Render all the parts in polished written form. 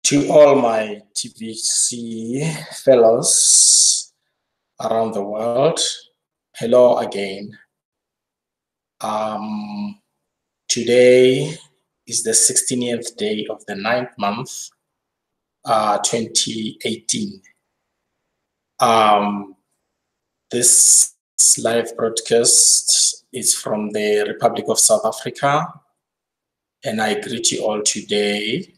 To all my TBC fellows around the world, hello again. Today is the 16th day of the 9th month, 2018. This live broadcast is from the Republic of South Africa, and I greet you all today.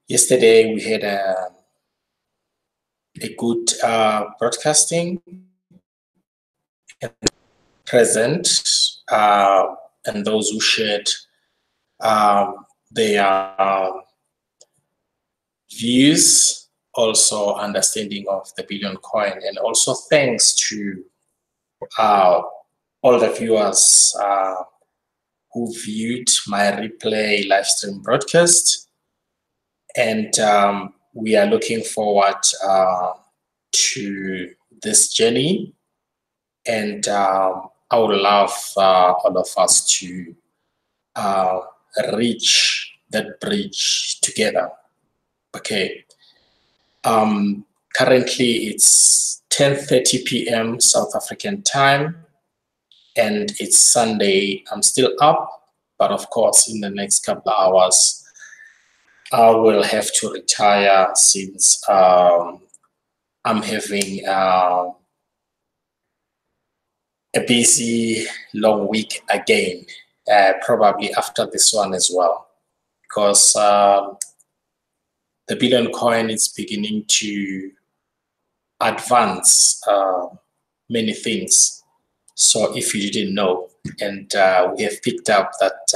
Yesterday we had a good broadcasting and present and those who shared their views, also understanding of the billion coin, and also thanks to all the viewers who viewed my replay live stream broadcast. And we are looking forward to this journey, and I would love all of us to reach that bridge together. Okay. Currently it's 10:30 p.m. South African time, and it's Sunday. I'm still up, but of course in the next couple of hours I will have to retire, since I'm having a busy long week again, probably after this one as well, because the billion coin is beginning to advance many things. So if you didn't know, and we have picked up that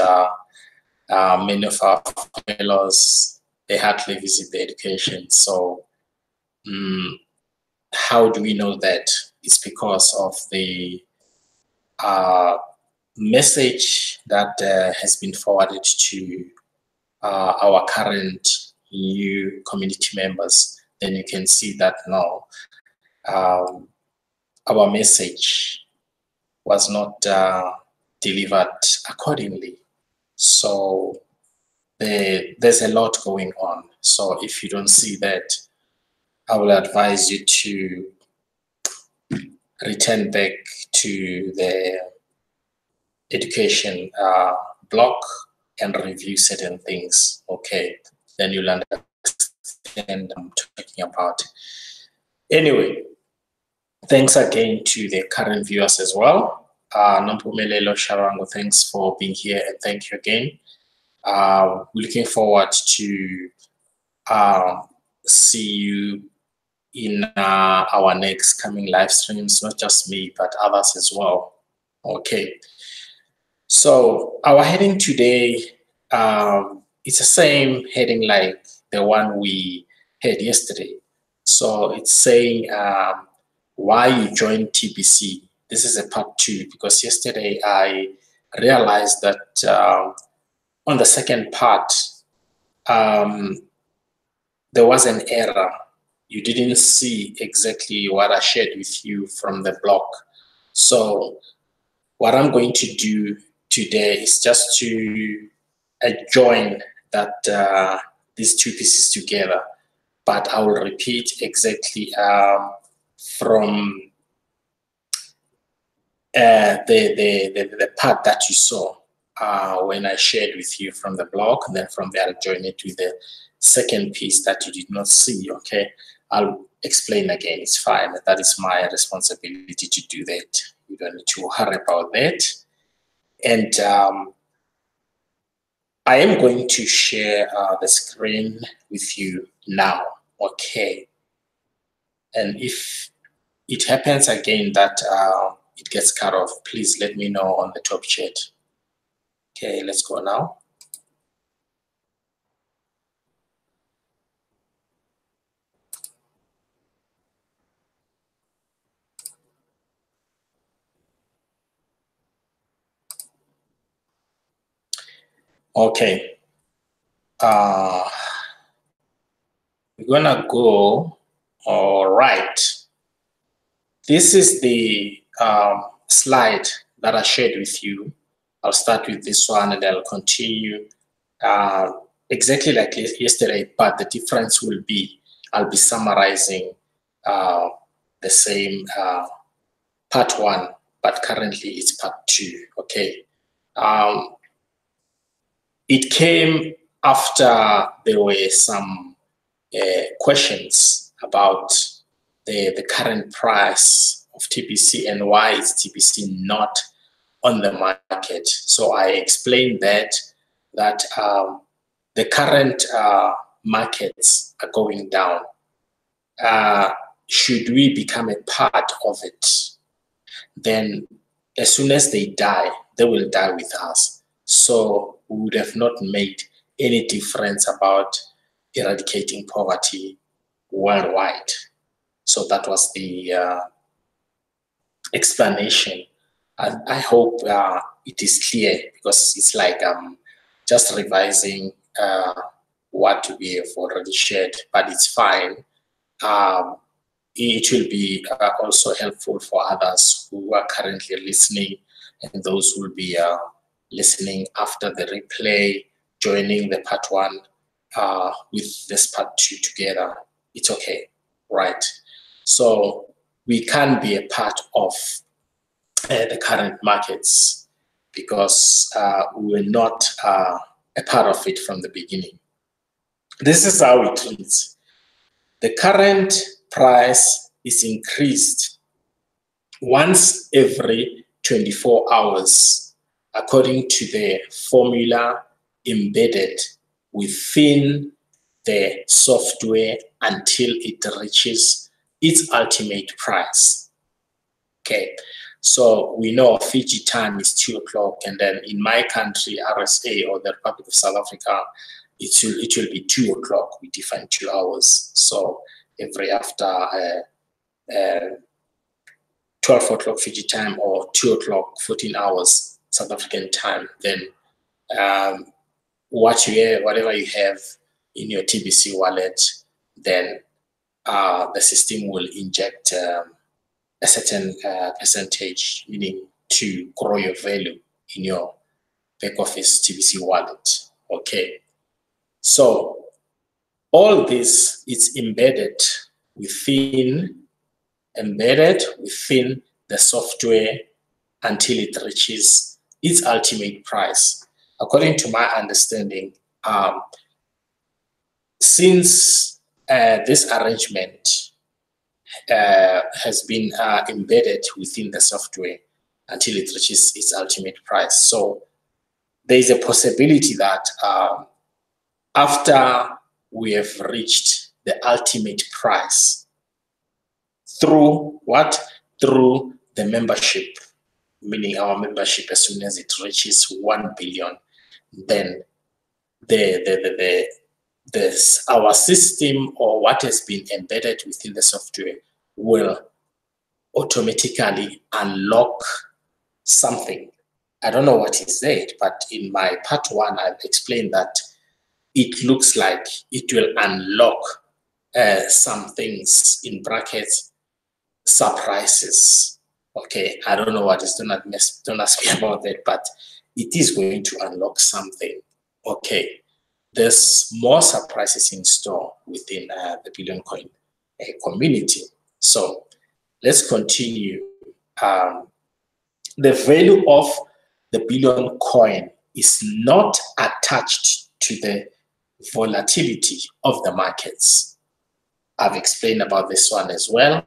many of our fellows, they hardly visit the education. So how do we know that? It's because of the message that has been forwarded to our current new community members. Then you can see that now our message was not delivered accordingly. So there's a lot going on. So if you don't see that, I will advise you to return back to the education block and review certain things. Okay, then you'll understand what I'm talking about. Anyway, thanks again to the current viewers as well. Nampumelelo Sharango, thanks for being here, and thank you again. Looking forward to see you in our next coming live streams, not just me, but others as well. Okay. So our heading today, it's the same heading like the one we had yesterday. So it's saying why you joined TBC. This is a part 2, because yesterday I realized that on the second part, there was an error. You didn't see exactly what I shared with you from the blog. So what I'm going to do today is just to join that these two pieces together, but I will repeat exactly from the part that you saw when I shared with you from the blog, and then from there I'll join it with the second piece that you did not see. Okay, I'll explain again. It's fine. That is my responsibility to do that. You don't need to worry about that. And I am going to share the screen with you now. Okay. And if it happens again that it gets cut off, please let me know on the top chat. Okay, let's go now. Okay. We're gonna go. All right. This is the slide that I shared with you. I'll start with this one and I'll continue exactly like yesterday, but the difference will be I'll be summarizing the same part one, but currently it's part two. Okay. It came after there were some questions about the current price of TBC and why is TBC not on the market. So I explained that the current markets are going down. Should we become a part of it, then as soon as they die, they will die with us. So we would have not made any difference about eradicating poverty worldwide. So that was the explanation. And I hope it is clear, because it's like just revising what we have already shared, but it's fine. It will be also helpful for others who are currently listening, and those who will be listening after the replay, joining the part one with this part two together. It's okay, right? So we can be a part of the current markets because we were not a part of it from the beginning. This is how it reads. The current price is increased once every 24 hours according to the formula embedded within the software until it reaches its ultimate price. Okay, so we know Fiji time is 2 o'clock, and then in my country, RSA, or the Republic of South Africa, it will be 2 o'clock. We define 2 hours. So every after 12 o'clock Fiji time or 2 o'clock, 14 hours South African time, then whatever you have in your TBC wallet, then the system will inject a certain percentage, meaning to grow your value in your back office TBC wallet. Okay. So all this is embedded within the software until it reaches its ultimate price. According to my understanding, since this arrangement has been embedded within the software until it reaches its ultimate price, so there is a possibility that after we have reached the ultimate price, through what? Through the membership, meaning our membership, as soon as it reaches 1 billion, then our system, or what has been embedded within the software, will automatically unlock something. I don't know what is that, but in my part one, I've explained that it looks like it will unlock some things, in brackets, surprises. Okay, I don't know what is, don't ask me about that, but it is going to unlock something. Okay, there's more surprises in store within the Billion Coin community. So let's continue. The value of the Billion Coin is not attached to the volatility of the markets. I've explained about this one as well.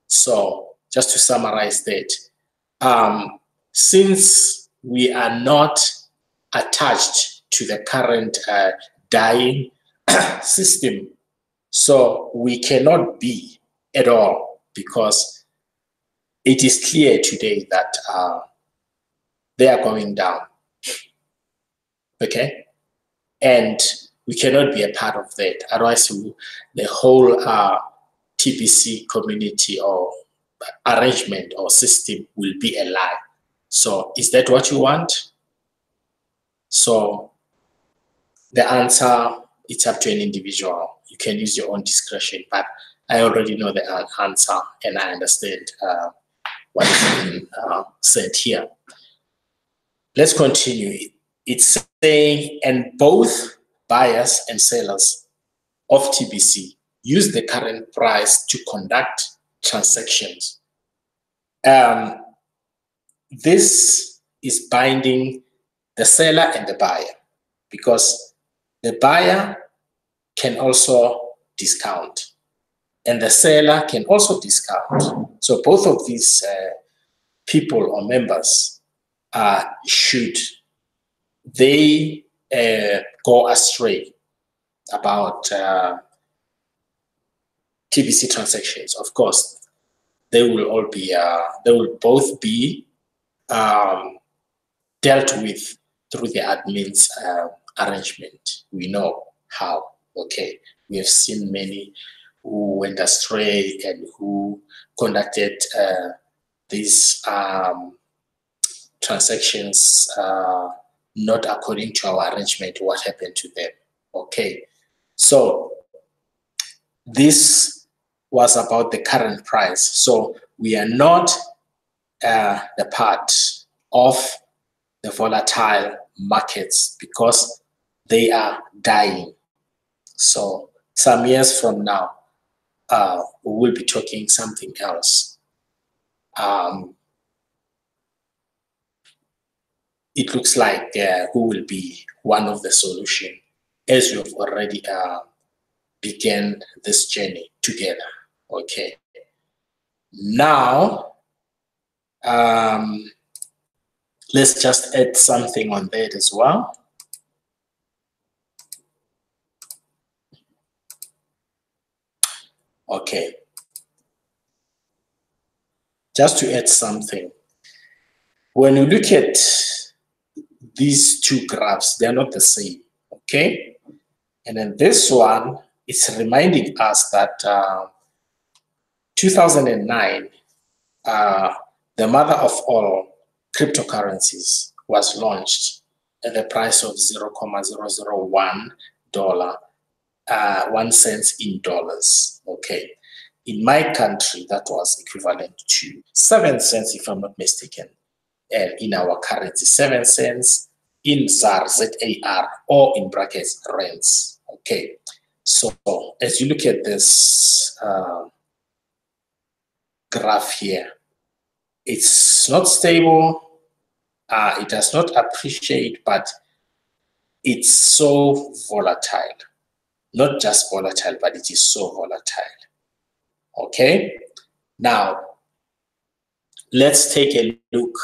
So just to summarize that, since we are not attached to the current dying system, so we cannot be at all, because it is clear today that they are going down. Okay, and we cannot be a part of that. Otherwise, the whole TBC community or arrangement or system will be a lie. So is that what you want? So the answer, it's up to an individual. You can use your own discretion, but I already know the answer, and I understand what is being said here. Let's continue. It's saying, and both buyers and sellers of TBC use the current price to conduct transactions. This is binding the seller and the buyer, because the buyer can also discount and the seller can also discount. So both of these people or members should they go astray about TBC transactions, of course, they will both be dealt with through the admin's arrangement. We know how. Okay, we have seen many who went astray and who conducted these transactions not according to our arrangement. What happened to them? Okay, so this was about the current price. So we are not the part of the volatile markets, because they are dying. So some years from now, we will be talking something else. It looks like who will be one of the solution, as we have already began this journey together. Okay. Now, let's just add something on that as well. Okay. Just to add something. When you look at these two graphs, they're not the same. Okay. And then this one, it's reminding us that 2009, the mother of all cryptocurrencies was launched at the price of $0.001, 1 cent in dollars. Okay. In my country, that was equivalent to 7 cents, if I'm not mistaken, and in our currency, 7 cents in ZAR, Z-A-R, or in brackets, rands. Okay. So as you look at this graph here, it's not stable, it does not appreciate, but it's so volatile. Not just volatile, but it is so volatile. Okay, now let's take a look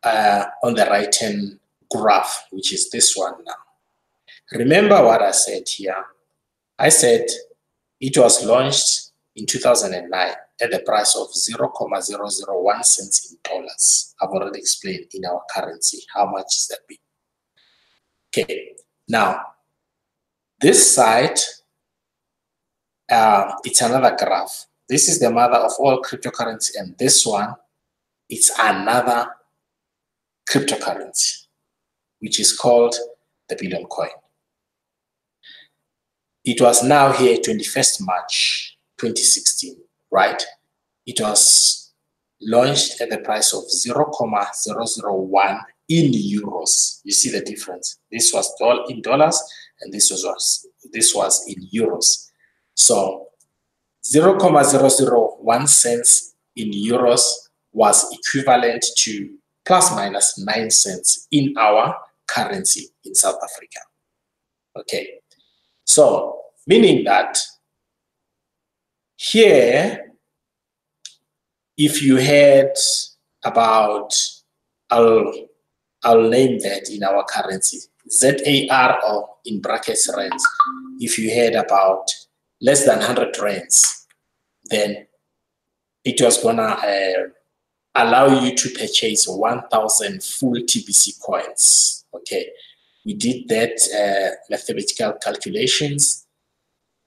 on the right-hand graph, which is this one now. Remember what I said here. I said it was launched in 2009 at the price of 0.001 cents in dollars. I've already explained in our currency how much is that be. Okay, now this side, it's another graph. This is the mother of all cryptocurrency, and this one, it's another cryptocurrency, which is called the Billion Coin. It was now here 21st March 2016, right? It was launched at the price of 0.001 in euros. You see the difference. This was in dollars, and this was in euros. So 0.001 cents in euros was equivalent to plus minus 9 cents in our currency in South Africa. Okay, so meaning that here, if you had about, I'll name that in our currency, ZAR, or in brackets rands, if you had about less than 100 rands, then it was gonna allow you to purchase 1,000 full TBC coins. Okay, we did that mathematical calculations.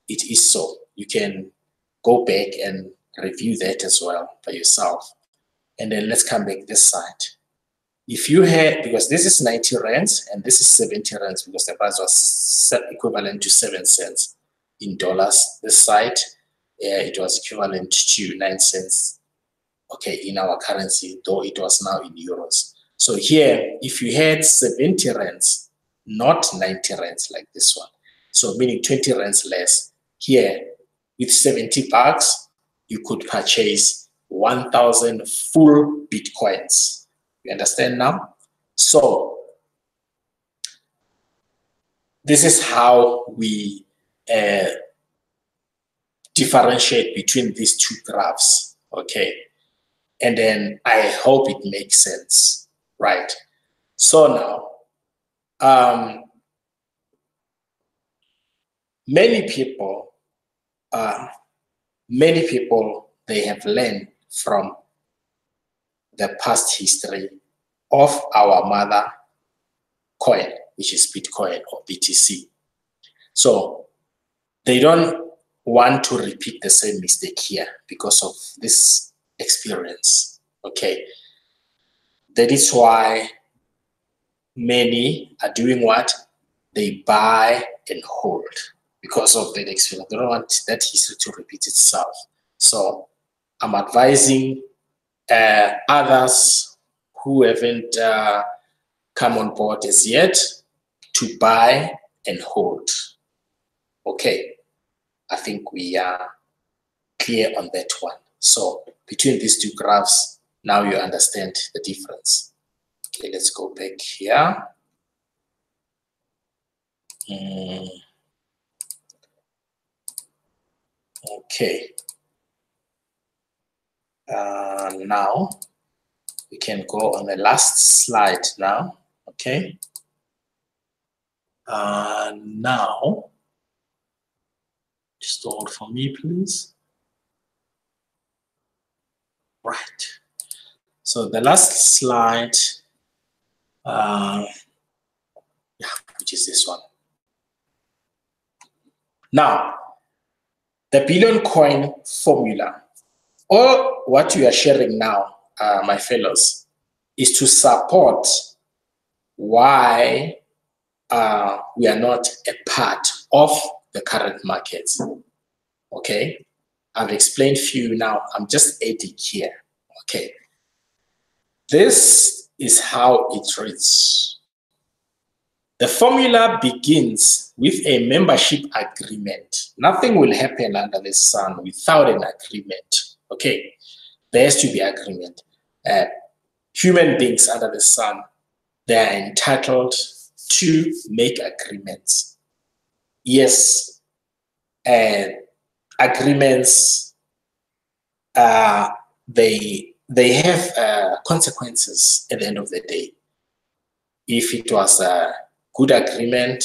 It is so. You can go back and review that as well by yourself. And then let's come back this side. If you had, because this is 90 rands and this is 70 rands, because the price was equivalent to 7 cents in dollars. This side, it was equivalent to 9 cents, okay, in our currency, though it was now in euros. So here, if you had 70 rands, not 90 rands like this one, So meaning 20 rands less. Here, with 70 bucks, you could purchase 1,000 full Bitcoins. You understand now? So this is how we differentiate between these two graphs, okay? And then I hope it makes sense, right? So now, many people, they have learned from the past history of our mother coin, which is Bitcoin or BTC. So they don't want to repeat the same mistake here because of this experience, okay? That is why many are doing what? They buy and hold because of that experience. They don't want that history to repeat itself. So I'm advising others who haven't come on board as yet to buy and hold. Okay, I think we are clear on that one. So between these two graphs, now you understand the difference. Okay, let's go back here. Okay. Now we can go on the last slide now. Okay. Now, just hold for me, please. Right. So the last slide, which is this one. Now, the billion coin formula, all what we are sharing now, my fellows, is to support why we are not a part of the current markets. Okay, I've explained few now. I'm just adding here. Okay, this is how it reads. The formula begins with a membership agreement. Nothing will happen under the sun without an agreement. Okay, there has to be agreement. Human beings under the sun, they are entitled to make agreements. Yes, and agreements, they have consequences at the end of the day. If it was a good agreement,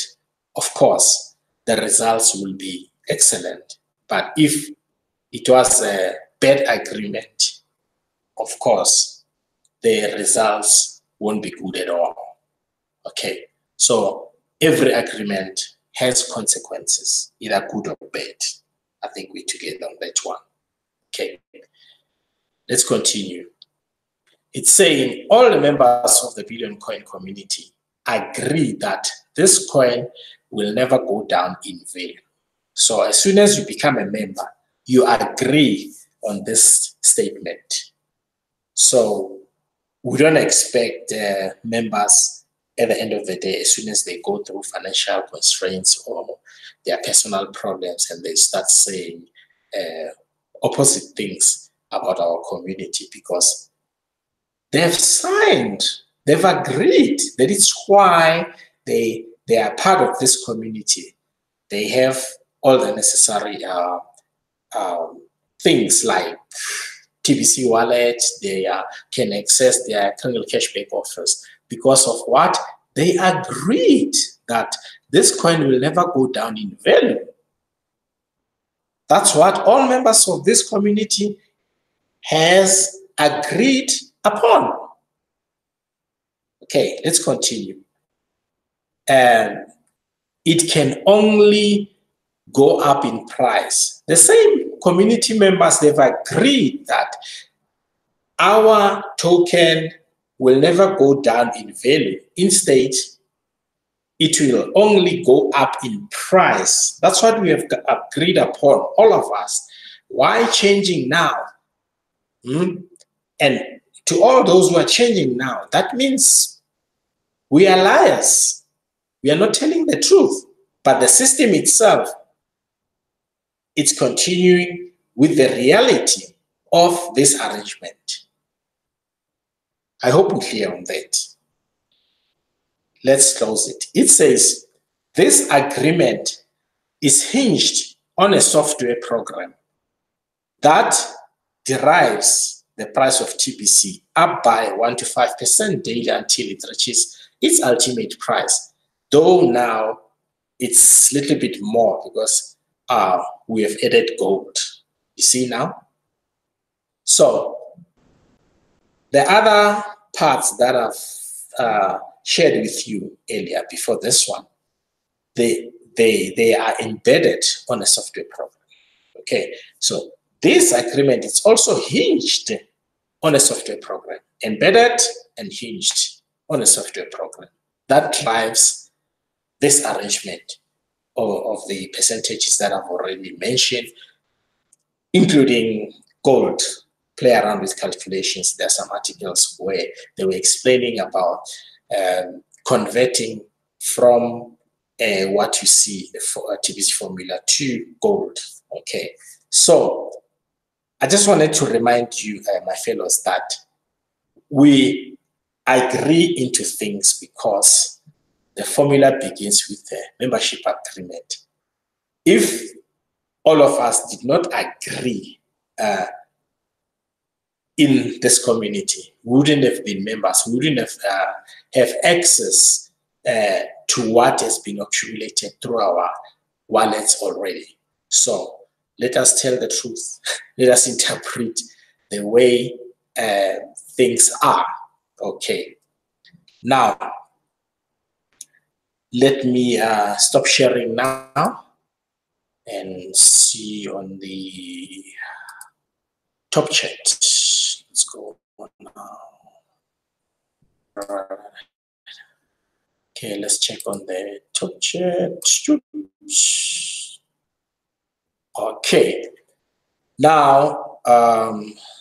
of course, the results will be excellent. But if it was a bad agreement, of course, the results won't be good at all. Okay, so every agreement has consequences, either good or bad. I think we're together on that one. Okay, let's continue. It's saying all the members of the Billion Coin community agree that this coin will never go down in value. So as soon as you become a member, you agree on this statement. So we don't expect members at the end of the day, as soon as they go through financial constraints or their personal problems, and they start saying opposite things about our community, because they've signed, they've agreed. That is why they are part of this community. They have all the necessary things like TBC wallet. They can access their criminal cashback offers because of what? They agreed that this coin will never go down in value. That's what all members of this community has agreed upon. Okay, let's continue. It can only go up in price. The same community members, they've agreed that our token will never go down in value. Instead, it will only go up in price. That's what we have agreed upon, all of us. Why changing now? And to all those who are changing now, that means we are liars. We are not telling the truth. But the system itself, it's continuing with the reality of this arrangement. I hope we're clear on that. Let's close it. It says, this agreement is hinged on a software program that derives the price of TBC up by 1 to 5% daily until it reaches its ultimate price. Though now it's a little bit more because we have added gold. You see now? So the other parts that I've shared with you earlier before this one, they are embedded on a software program. Okay, so this agreement is also hinged on a software program, embedded and hinged on a software program that drives this arrangement of the percentages that I've already mentioned, including gold. Play around with calculations. There are some articles where they were explaining about converting from what you see, the TBC formula, to gold. Okay, so I just wanted to remind you, my fellows, that we agree into things because the formula begins with the membership agreement. If all of us did not agree in this community, we wouldn't have been members, we wouldn't have access to what has been accumulated through our wallets already. So let us tell the truth. Let us interpret the way things are. Okay. Now, let me stop sharing now and see on the top chat. Let's go on now. Okay, let's check on the top chat. Okay. Now,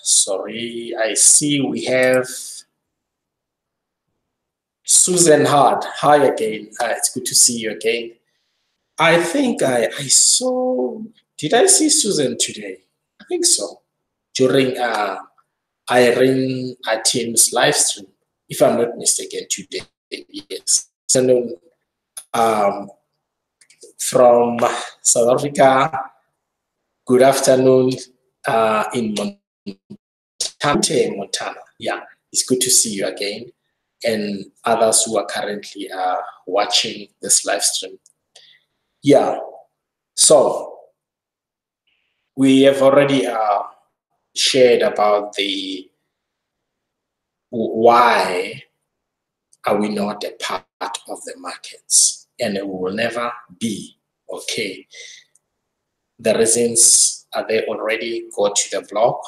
sorry, I see we have Susan Hard. Hi again. It's good to see you again. I think I saw, did I see Susan today? I think so. During Irene Atim's live stream, if I'm not mistaken, today. Yes. From South Africa, good afternoon in Montana. Yeah, it's good to see you again, and others who are currently watching this live stream. Yeah, so we have already shared about the why are we not a part of the markets, and it will never be. Okay, the reasons are there already. Go to the blog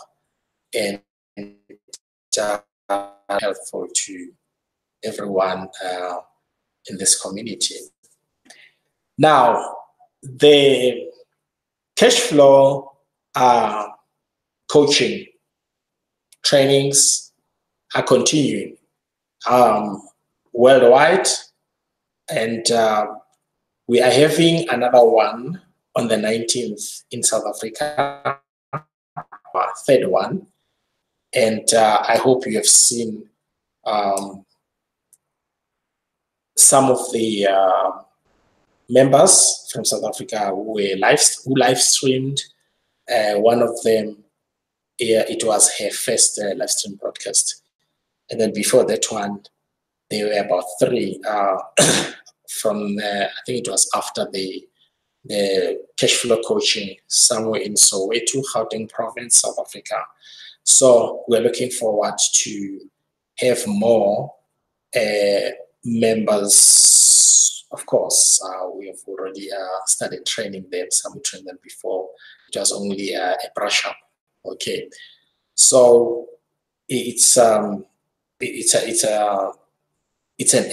and helpful to everyone in this community. Now, the cash flow coaching trainings are continuing worldwide, and we are having another one on the 19th in South Africa, our third one, and I hope you have seen some of the members from South Africa who live streamed. One of them, it was her first live stream broadcast, and then before that one, there were about 3 from. I think it was after the cash flow coaching somewhere in Soweto, Gauteng Province, South Africa. So we're looking forward to have more members. Of course, we have already started training them. Some trained them before. It was only a brush up. Okay, so it's an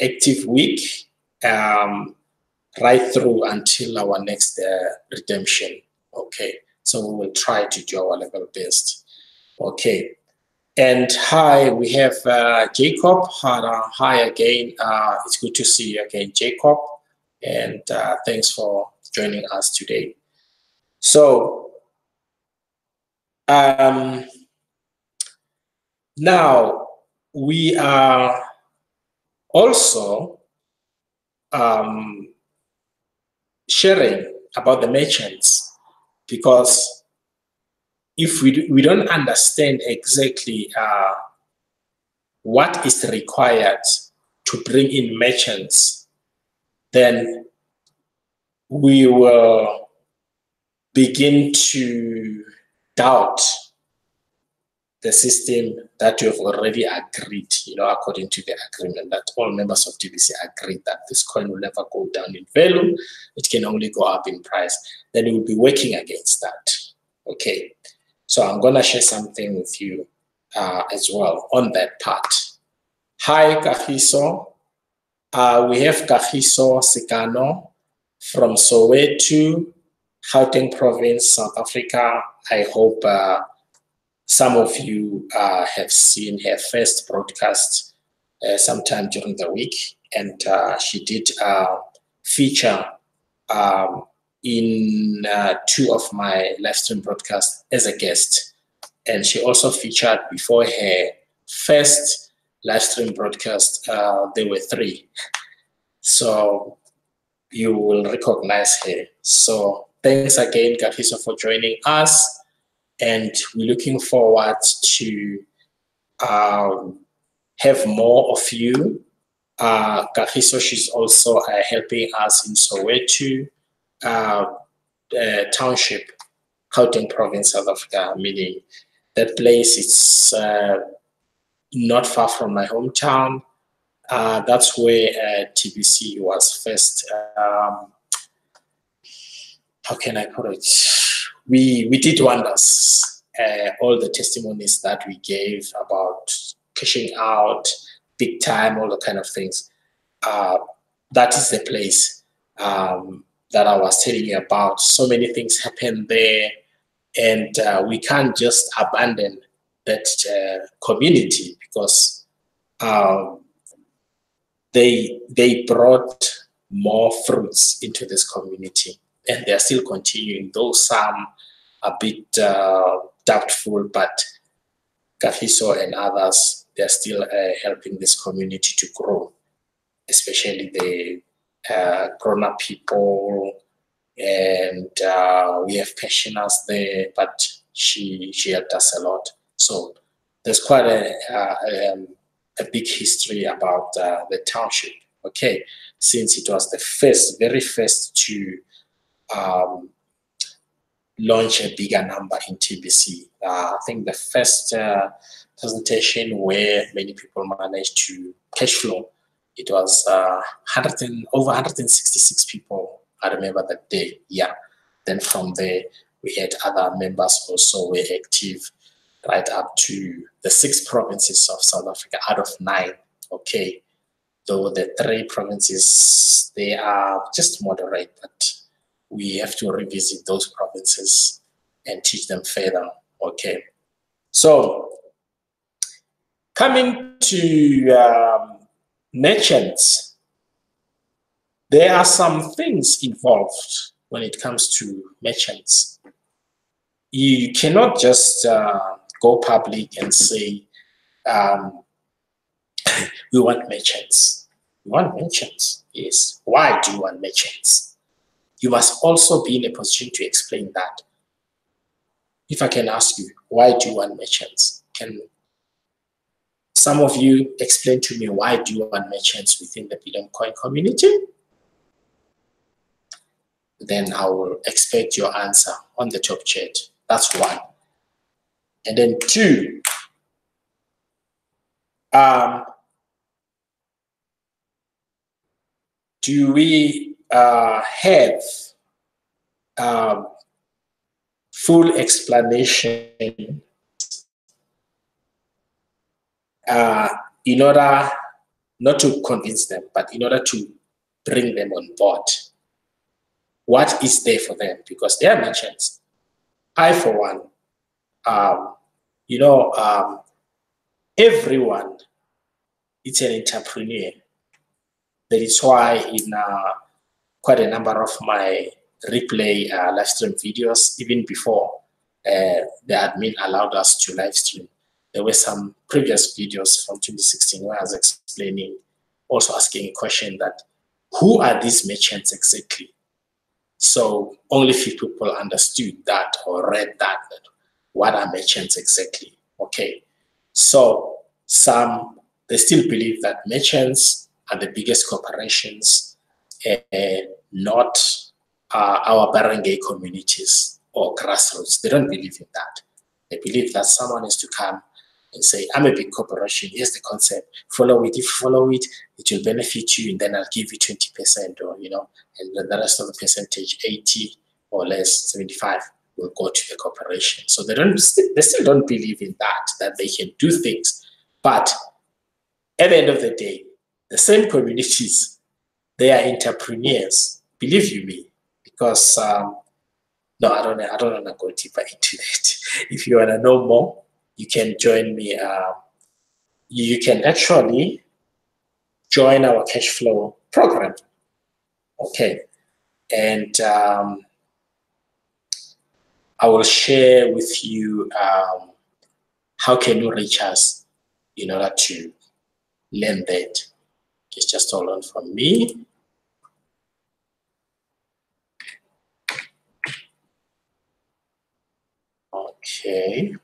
active week right through until our next redemption. Okay, so we will try to do our level best. Okay, and hi, we have Jacob. Hi again. It's good to see you again, Jacob. and thanks for joining us today. So now we are also sharing about the merchants, because if we don't understand exactly what is required to bring in merchants, then we will begin to doubt the system that you have already agreed, according to the agreement that all members of TBC agreed that this coin will never go down in value, it can only go up in price. Then we will be working against that. Okay, so I'm going to share something with you as well on that part. Hi, Kagiso. We have Kagiso Sikano from Soweto, Gauteng Province, South Africa. I hope some of you have seen her first broadcast sometime during the week, and she did feature in two of my live stream broadcasts as a guest. And she also featured before her first live stream broadcast. There were three. So you will recognize her. So thanks again, Kagiso, for joining us. And we're looking forward to have more of you. Kagiso, she's also helping us in Soweto Township, Gauteng Province, South Africa, meaning that place is not far from my hometown. That's where TBC was first. How can I put it? We did wonders. All the testimonies that we gave about cashing out, big time, all the kind of things. That is the place that I was telling you about. So many things happen there, and we can't just abandon that community, because they brought more fruits into this community, and they're still continuing, though some a bit doubtful, but Kagiso and others, they're still helping this community to grow, especially the grown-up people, and we have pensioners there, but she helped us a lot. So there's quite a big history about the township, okay, since it was the very first to launch a bigger number in TBC. I think the first presentation where many people managed to cash flow, it was over 166 people. I remember that day. Yeah. Then from there, we had other members also were active, right up to the 6 provinces of South Africa out of 9. Okay. Though the 3 provinces, they are just moderate, but we have to revisit those provinces and teach them further. Okay. So coming to merchants, there are some things involved when it comes to merchants. You cannot just go public and say, we want merchants. We want merchants, yes. Why do you want merchants? You must also be in a position to explain that. If I can ask you, why do you want merchants? Can some of you explain to me, why do you want merchants within the Billion Coin community? Then I will expect your answer on the top chat. That's 1. And then 2, do we have full explanation in order not to convince them, but in order to bring them on board? What is there for them? Because they are merchants. I, for one, everyone is an entrepreneur. That is why in quite a number of my replay live stream videos, even before the admin allowed us to live stream. There were some previous videos from 2016 where I was explaining, also asking a question that, who are these merchants exactly? So only few people understood that or read that what are merchants exactly? Okay, so some, they still believe that merchants are the biggest corporations, not our barangay communities or grassroots. They don't believe in that. They believe that someone is to come and say, I'm a big corporation, here's the concept, follow it. If you follow it, it will benefit you, and then I'll give you 20%, or, you know, and the rest of the percentage, 80 or less, 75, will go to the corporation. So they still don't believe in that they can do things. But at the end of the day, the same communities, they are entrepreneurs, believe you me, because no, I don't want to go deeper into that. If you want to know more, you can join me. You can actually join our cash flow program. Okay. And I will share with you how can you reach us in order to learn that. It's just hold on for me. Okay.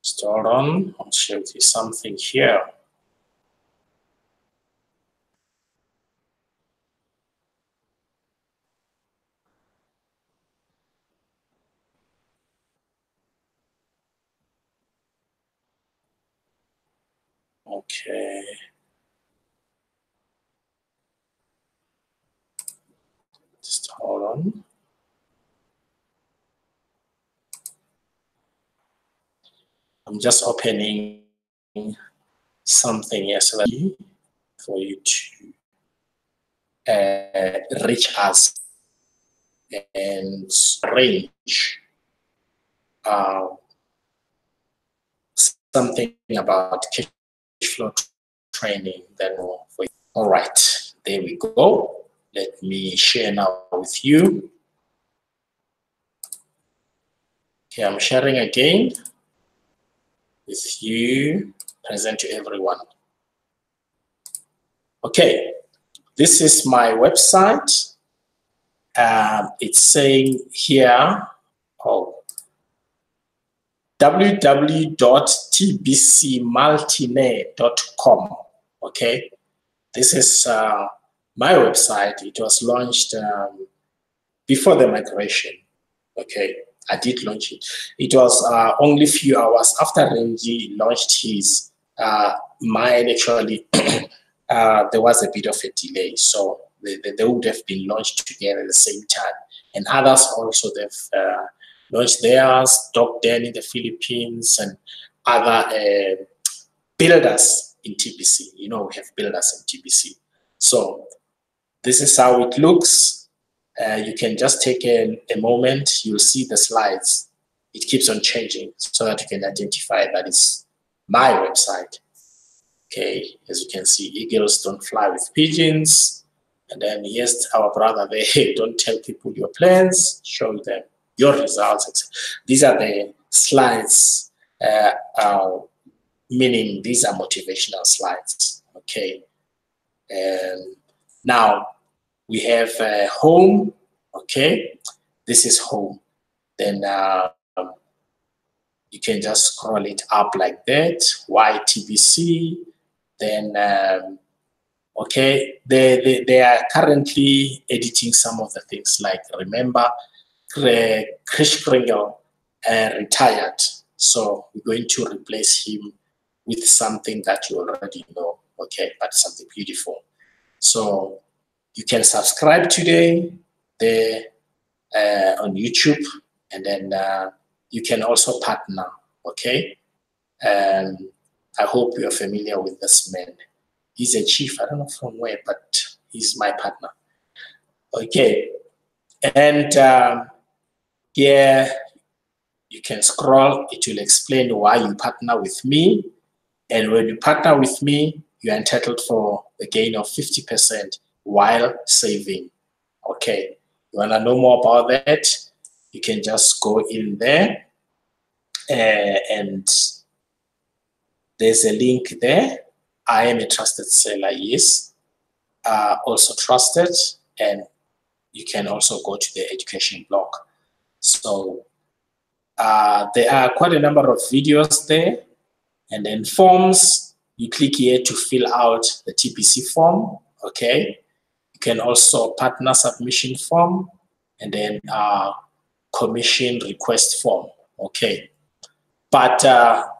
Just hold on. I'll share with you something here. Okay. Just hold on. I'm just opening something here so that for you to reach us and arrange something about cash flow training. Then for you. All right, there we go. Let me share now with you. Okay, I'm sharing again with you, present to everyone. Okay, this is my website. It's saying here, www.tbcmultinet.com. Okay, this is my website. It was launched before the migration. Okay, I did launch it. It was only a few hours after Renji launched his. Mine actually, there was a bit of a delay, so they would have been launched together at the same time. And others also, they've launched theirs, Doc Den in the Philippines, and other builders in TBC. You know, we have builders in TBC. So this is how it looks. You can just take a moment, you'll see the slides. It keeps on changing so that you can identify that is my website. Okay, as you can see, eagles don't fly with pigeons. And then, yes, our brother there, don't tell people your plans, show them your results. These are the slides, meaning these are motivational slides. Okay, and now we have home. Okay, this is home. Then you can just scroll it up like that. Why TBC? Then okay, they are currently editing some of the things, like remember Krish Kringle retired, so we're going to replace him with something that you already know. Okay, but something beautiful. So you can subscribe today there on YouTube, and then you can also partner. Okay, and I hope you're familiar with this man. He's a chief, I don't know from where, but he's my partner. Okay, and here you can scroll. It will explain why you partner with me. And when you partner with me, you're entitled for a gain of 50% while saving. Okay, you want to know more about that? You can just go in there and there's a link there. I am a trusted seller, yes. Also trusted, and you can also go to the education blog. So there are quite a number of videos there, and then forms. You click here to fill out the TBC form, okay? You can also partner submission form, and then commission request form, okay? But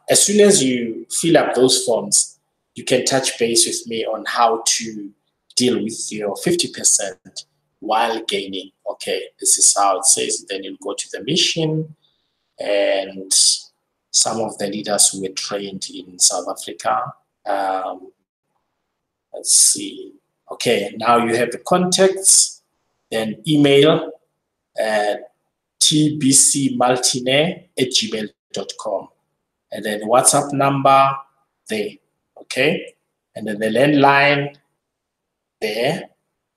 as soon as you fill up those forms, you can touch base with me on how to deal with your 50% while gaining. Okay, this is how it says. Then you'll go to the mission, and some of the leaders who were trained in South Africa. Let's see. Okay, now you have the contacts, then email at tbcmaltine@gmail.com, and then WhatsApp number there, okay? And then the landline there,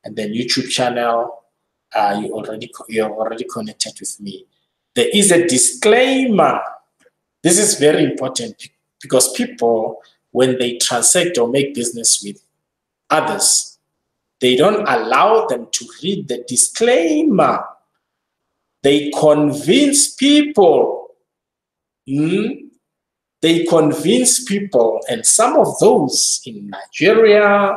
and then YouTube channel, you're already connected with me. There is a disclaimer. This is very important because people, when they transact or make business with others, they don't allow them to read the disclaimer. They convince people. They convince people, and some of those in Nigeria,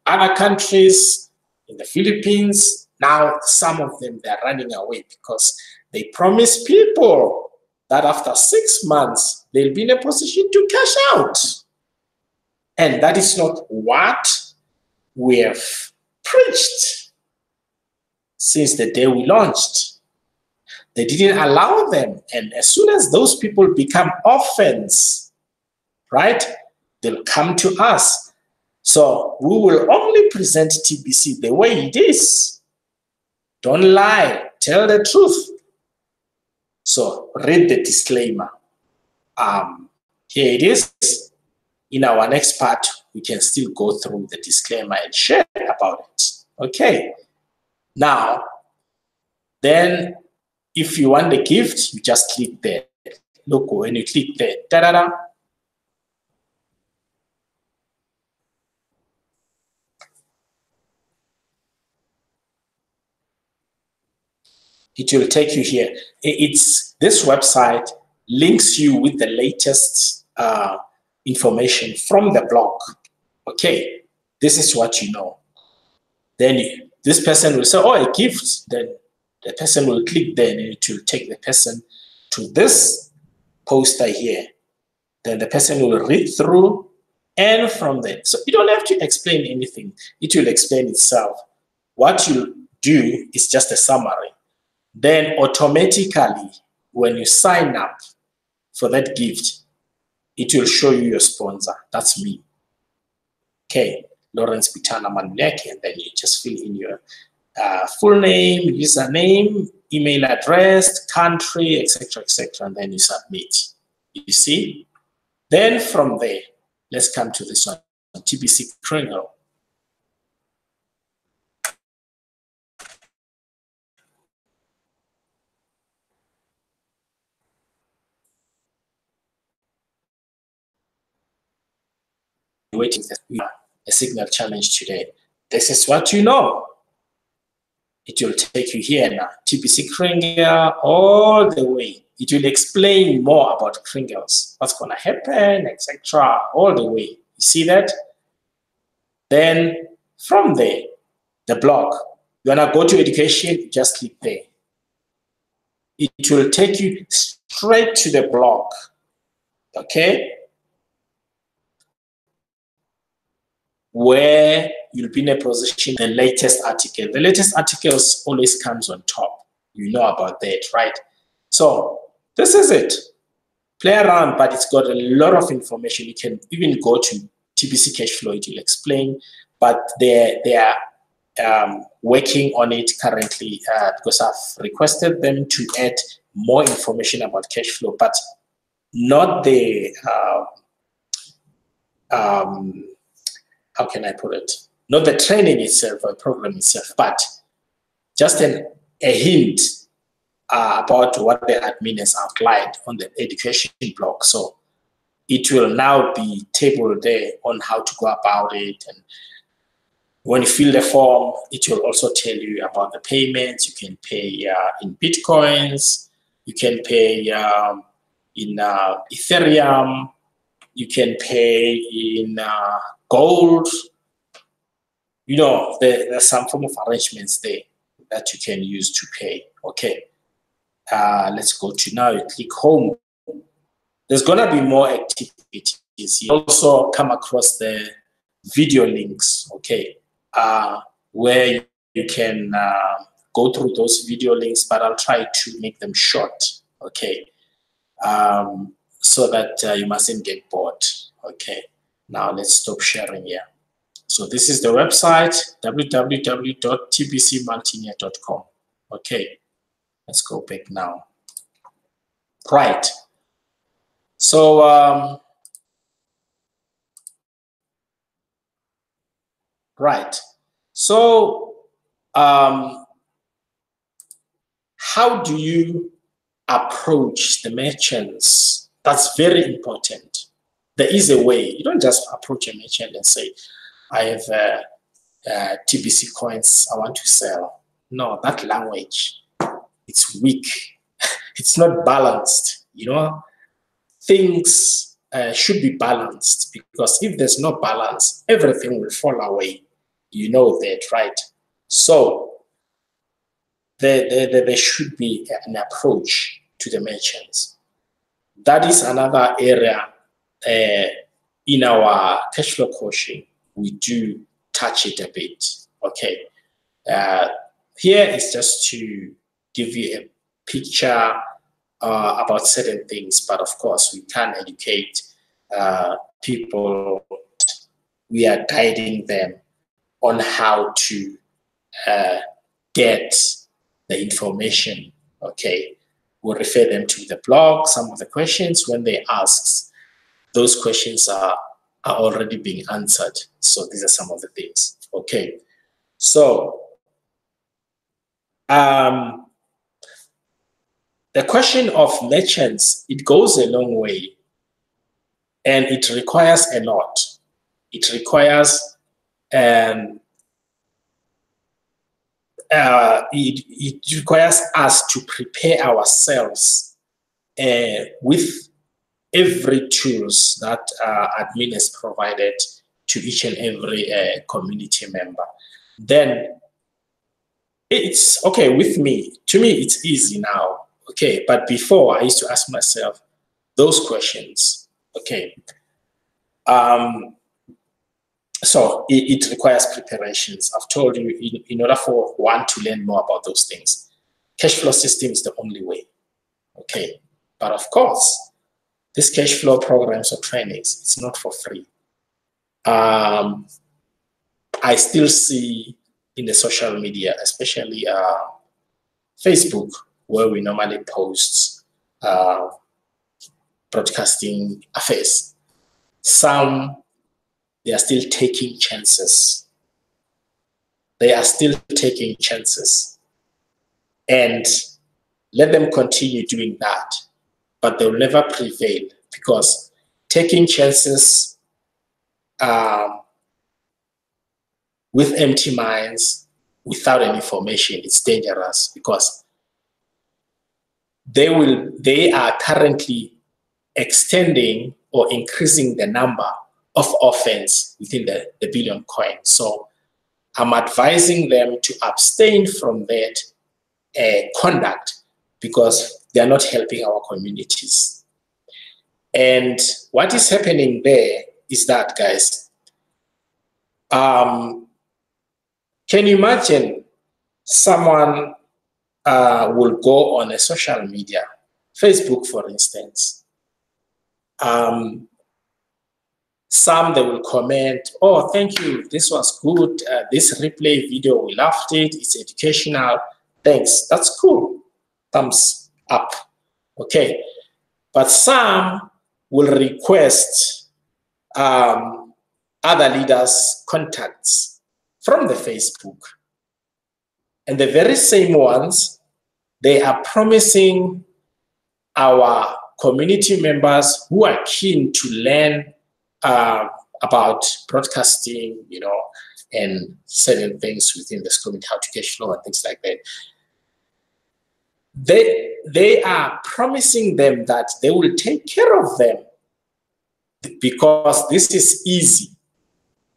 other countries, in the Philippines, now some of them, they're running away because they promise people that after 6 months, they'll be in a position to cash out. And that is not what we have preached since the day we launched. They didn't allow them. And as soon as those people become orphans, right, they'll come to us. So we will only present TBC the way it is. Don't lie. Tell the truth. So read the disclaimer. Here it is. In our next part, we can still go through the disclaimer and share about it. Okay. Now, then, if you want the gift, you just click there. Look, when you click there, da-da-da. It will take you here. This website links you with the latest information from the blog. Okay, this is what you know. Then this person will say, oh, a gift. Then the person will click there and it will take the person to this poster here. Then the person will read through, and from there. So you don't have to explain anything. It will explain itself. What you do is just a summary. Then automatically, when you sign up for that gift, it will show you your sponsor. That's me. Okay, Lawrence Bitana Manuleke, and then you just fill in your full name, username, email address, country, etc., and then you submit. You see? Then from there, let's come to this one, TBC Kringle. Waiting for a signal challenge today. This is what you know. It will take you here now. TBC Kringle all the way. It will explain more about Kringles, what's going to happen, etc. all the way. You see that? Then from there, the blog. You want to go to education, just click there. It will take you straight to the blog. Okay? Where you'll be in a position, the latest article. The latest articles always comes on top. You know about that, right? So this is it. Play around, but it's got a lot of information. You can even go to TBC Cashflow, it will explain, but they are working on it currently because I've requested them to add more information about Cashflow, but not the how can I put it? Not the training itself or program itself, but just a hint about what the admin has outlined on the education blog. So it will now be tabled there on how to go about it. And when you fill the form, it will also tell you about the payments. You can pay in Bitcoins. You can pay in Ethereum. You can pay in gold. You know, there's some form of arrangements there that you can use to pay. Okay. Let's go to now. You click home. There's going to be more activities. You also come across the video links, okay, where you can go through those video links, but I'll try to make them short, okay, so that you mustn't get bored, okay. Now let's stop sharing here. So this is the website, www.tbcmultimedia.com, okay. Let's go back now. Right. So, right. So, how do you approach the merchants? That's very important. There is a way. You don't just approach a merchant and say, I have TBC coins I want to sell. No, that language, it's weak. It's not balanced, you know. Things should be balanced, because if there's no balance, everything will fall away. You know that, right? So there should be an approach to the merchants. That is another area in our cash flow coaching. We do touch it a bit, okay? Here is just to give you a picture about certain things, but of course we can educate people. We are guiding them on how to get the information, okay? We'll refer them to the blog. Some of the questions, when they ask, those questions are already being answered. So these are some of the things, okay? So the question of merchants, it goes a long way, and it requires a lot. It requires it requires us to prepare ourselves with every tools that admin has provided to each and every community member. Then it's okay with me. To me, it's easy now. Okay, but before I used to ask myself those questions. Okay, so it requires preparations. I've told you, in order for one to learn more about those things, cash flow system is the only way. Okay, but of course, these cash flow programs or trainings, it's not for free. I still see in the social media, especially Facebook, where we normally post broadcasting affairs. Some, they are still taking chances. They are still taking chances. And let them continue doing that, but they'll never prevail, because taking chances with empty minds, without any information, it's dangerous, because they are currently extending or increasing the number of offense within the billion coin. So I'm advising them to abstain from that conduct, because they are not helping our communities. And what is happening there is that, guys, can you imagine someone will go on a social media, Facebook, for instance. Some, they will comment, oh, thank you, this was good. This replay video, we loved it. It's educational. Thanks. That's cool. Thumbs up. Okay. But some will request other leaders' contacts from the Facebook. And the very same ones, they are promising our community members who are keen to learn about broadcasting, and certain things within this community, how to cash flow and things like that. They are promising them that they will take care of them because this is easy.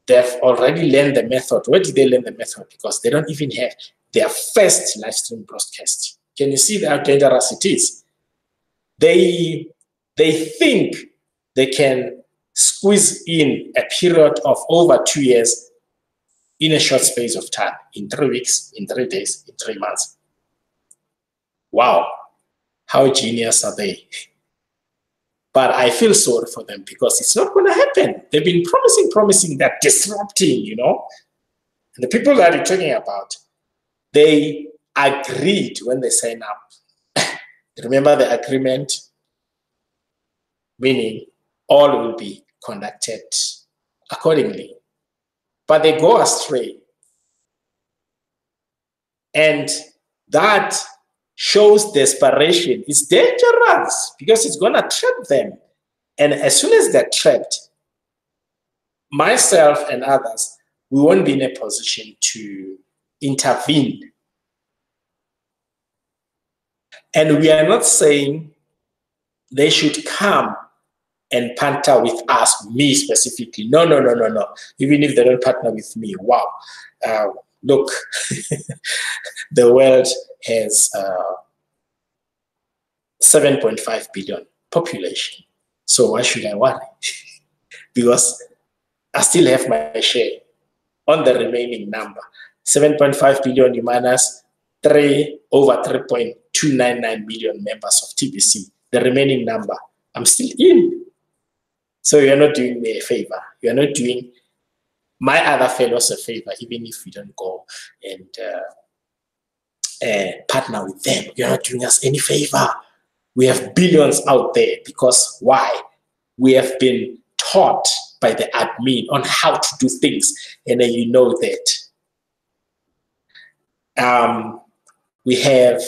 They've already learned the method. Where did they learn the method? Because they don't even have their first live stream broadcast. Can you see how dangerous it is? They think they can squeeze in a period of over 2 years in a short space of time, in 3 weeks, in 3 days, in 3 months. Wow, how genius are they? But I feel sorry for them because it's not going to happen. They've been promising that disrupting, And the people that you're talking about, they agreed when they signed up. Remember the agreement? Meaning all will be conducted accordingly. But they go astray. And that shows desperation. It's dangerous because it's going to trap them. And as soon as they're trapped, myself and others, we won't be in a position to intervene. And we are not saying they should come and partner with us, me specifically. No. Even if they don't partner with me, wow. Look, the world has 7.5 billion population. So why should I worry? Because I still have my share on the remaining number. 7.5 billion minus over 3.299 million members of TBC. The remaining number, I'm still in. So you're not doing me a favor. You're not doing my other fellows a favor, even if we don't go and partner with them. You're not doing us any favor. We have billions out there because why? We have been taught by the admin on how to do things, and then you know that. We have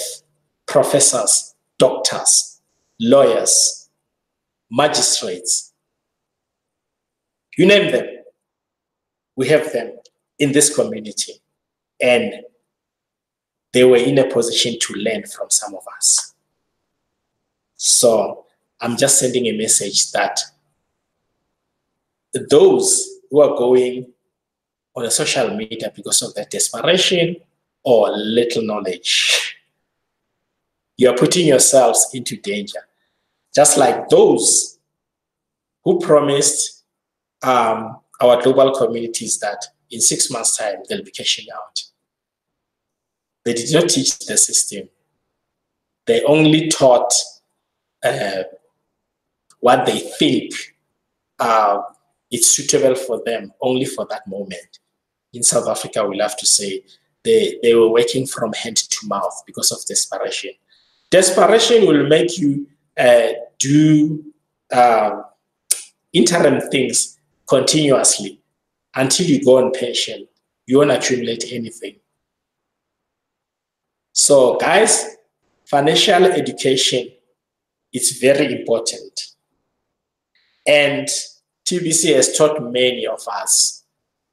professors, doctors, lawyers, magistrates, you name them. We have them in this community, and they were in a position to learn from some of us. So I'm just sending a message that those who are going on a social media because of their desperation or little knowledge, you're putting yourselves into danger. Just like those who promised our global communities that in 6 months' time, they'll be cashing out. They did not teach the system. They only taught what they think it's suitable for them only for that moment. In South Africa, we'll have to say they were working from hand to mouth because of desperation. Desperation will make you do interim things continuously until you go on pension. You won't accumulate anything. So guys, financial education is very important. And TBC has taught many of us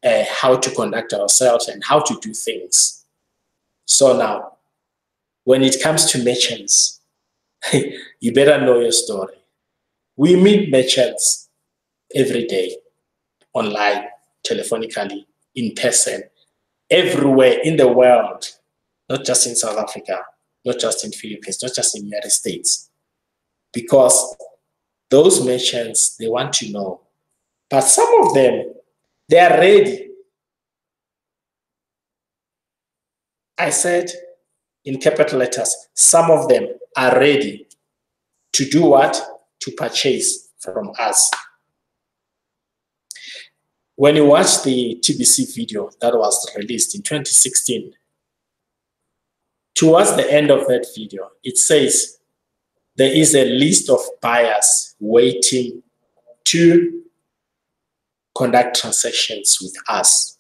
how to conduct ourselves and how to do things. So now, when it comes to merchants, you better know your story. We meet merchants every day, online, telephonically, in person, everywhere in the world, not just in South Africa, not just in Philippines, not just in the United States. Because those merchants, they want to know. But some of them, they are ready. I said in capital letters, some of them are ready to do what? To purchase from us. When you watch the TBC video that was released in 2016, towards the end of that video, it says there is a list of buyers waiting to conduct transactions with us.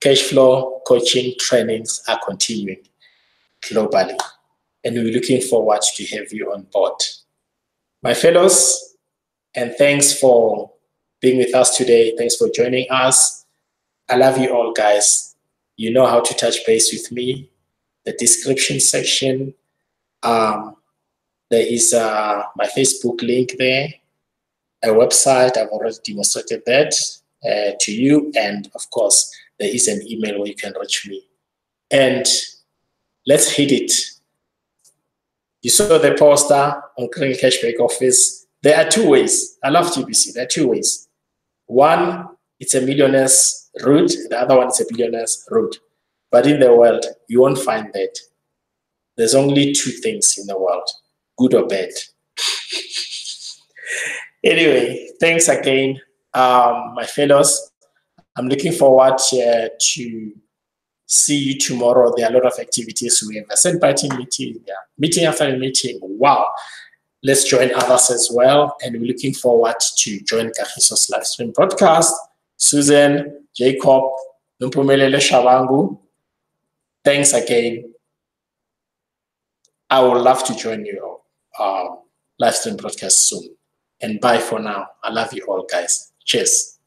Cash flow coaching trainings are continuing globally, and we're looking forward to have you on board. My fellows, and thanks for being with us today. Thanks for joining us. I love you all, guys. You know how to touch base with me. The description section, there is my Facebook link there, a website. I've already demonstrated that to you. And of course, there is an email where you can reach me. And let's hit it. You saw the poster on Green Cashback Office. There are two ways. I love TBC. There are two ways. One, it's a millionaire's route. The other one is a billionaire's route. But in the world, you won't find that. There's only two things in the world, good or bad. Anyway, thanks again, my fellows. I'm looking forward to see you tomorrow. There are a lot of activities. We have a set party meeting, meeting after meeting. Wow. Let's join others as well. And we're looking forward to join Kagiso's live stream broadcast. Susan, Jacob, Numpumelele Shabangu, thanks again. I would love to join you live stream broadcast soon. And bye for now. I love you all, guys. Cheers.